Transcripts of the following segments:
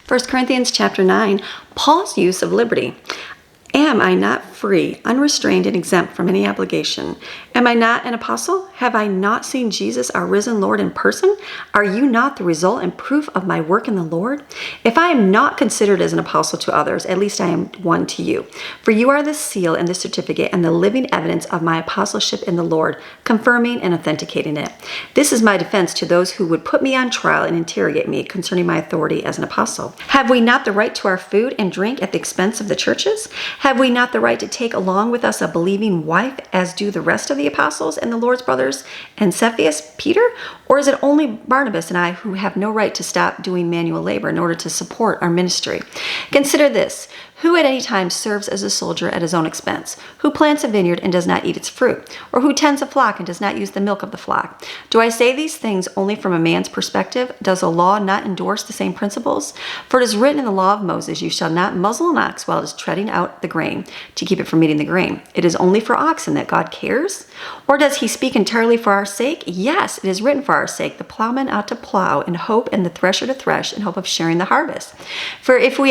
1 Corinthians chapter 9, Paul's use of liberty. Am I not free, unrestrained, and exempt from any obligation? Am I not an apostle? Have I not seen Jesus, our risen Lord, in person? Are you not the result and proof of my work in the Lord? If I am not considered as an apostle to others, at least I am one to you. For you are the seal and the certificate and the living evidence of my apostleship in the Lord, confirming and authenticating it. This is my defense to those who would put me on trial and interrogate me concerning my authority as an apostle. Have we not the right to our food and drink at the expense of the churches? Have we not the right to take along with us a believing wife, as do the rest of the apostles and the Lord's brothers, and Cephas, Peter? Or is it only Barnabas and I who have no right to stop doing manual labor in order to support our ministry? Consider this. Who at any time serves as a soldier at his own expense? Who plants a vineyard and does not eat its fruit? Or who tends a flock and does not use the milk of the flock? Do I say these things only from a man's perspective? Does the law not endorse the same principles? For it is written in the law of Moses, you shall not muzzle an ox while it is treading out the grain, to keep it from eating the grain. It is only for oxen that God cares? Or does he speak entirely for our sake? Yes, it is written for our sake. The plowman ought to plow in hope, and the thresher to thresh in hope of sharing the harvest. For if we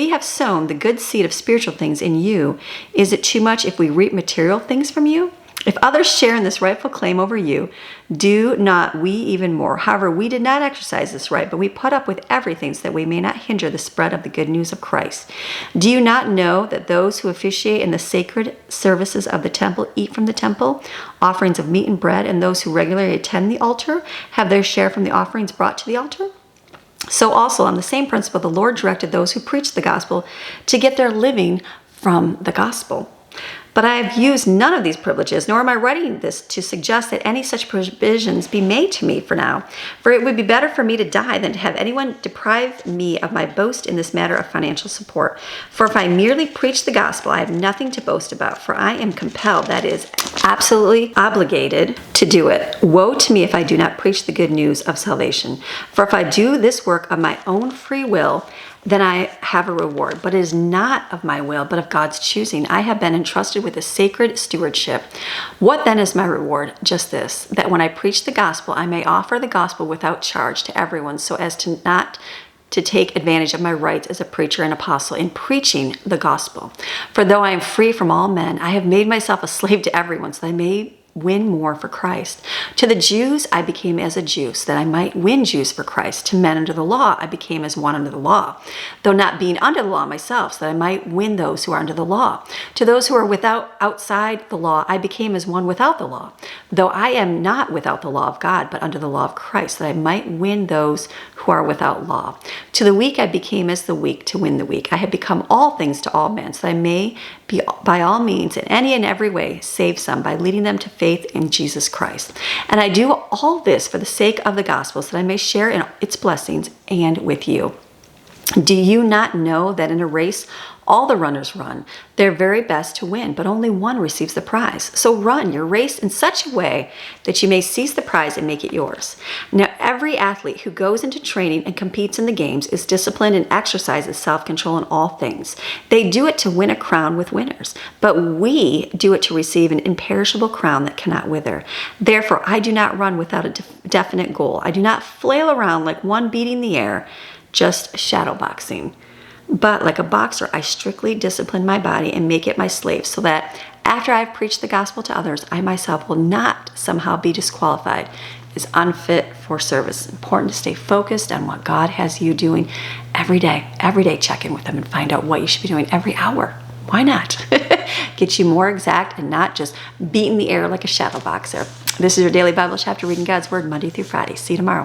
have sown the good seed of spiritual things in you, is it too much if we reap material things from you? If others share in this rightful claim over you, do not we even more? However, we did not exercise this right, but we put up with everything so that we may not hinder the spread of the good news of Christ. Do you not know that those who officiate in the sacred services of the temple eat from the temple, offerings of meat and bread, and those who regularly attend the altar have their share from the offerings brought to the altar? So also, on the same principle, the Lord directed those who preach the gospel to get their living from the gospel. But I have used none of these privileges, nor am I writing this to suggest that any such provisions be made to me for now. For it would be better for me to die than to have anyone deprive me of my boast in this matter of financial support. For if I merely preach the gospel, I have nothing to boast about, for I am compelled, that is, absolutely obligated to do it. Woe to me if I do not preach the good news of salvation. For if I do this work of my own free will, then I have a reward. But it is not of my will, but of God's choosing. I have been entrusted with a sacred stewardship. What then is my reward? Just this, that when I preach the gospel, I may offer the gospel without charge to everyone, so as to not to take advantage of my rights as a preacher and apostle in preaching the gospel. For though I am free from all men, I have made myself a slave to everyone, so that I may win more for Christ. To the Jews, I became as a Jew, so that I might win Jews for Christ. To men under the law, I became as one under the law, though not being under the law myself, so that I might win those who are under the law. To those who are outside the law, I became as one without the law, though I am not without the law of God, but under the law of Christ, that I might win those who are without law. To the weak, I became as the weak to win the weak. I have become all things to all men, so that I may be by all means, in any and every way, save some by leading them to faith in Jesus Christ. And I do all this for the sake of the gospel, so that I may share in its blessings and with you. Do you not know that in a race all the runners run their very best to win, but only one receives the prize? So run your race in such a way that you may seize the prize and make it yours. Now every athlete who goes into training and competes in the games is disciplined and exercises self-control in all things. They do it to win a crown with winners, but we do it to receive an imperishable crown that cannot wither. Therefore, I do not run without a definite goal. I do not flail around like one beating the air, just shadow boxing. But like a boxer, I strictly discipline my body and make it my slave, so that after I've preached the gospel to others, I myself will not somehow be disqualified as unfit for service. It's important to stay focused on what God has you doing every day. Every day, check in with Him and find out what you should be doing every hour. Why not? Get you more exact and not just beating the air like a shadow boxer. This is your daily Bible chapter reading God's Word Monday through Friday. See you tomorrow.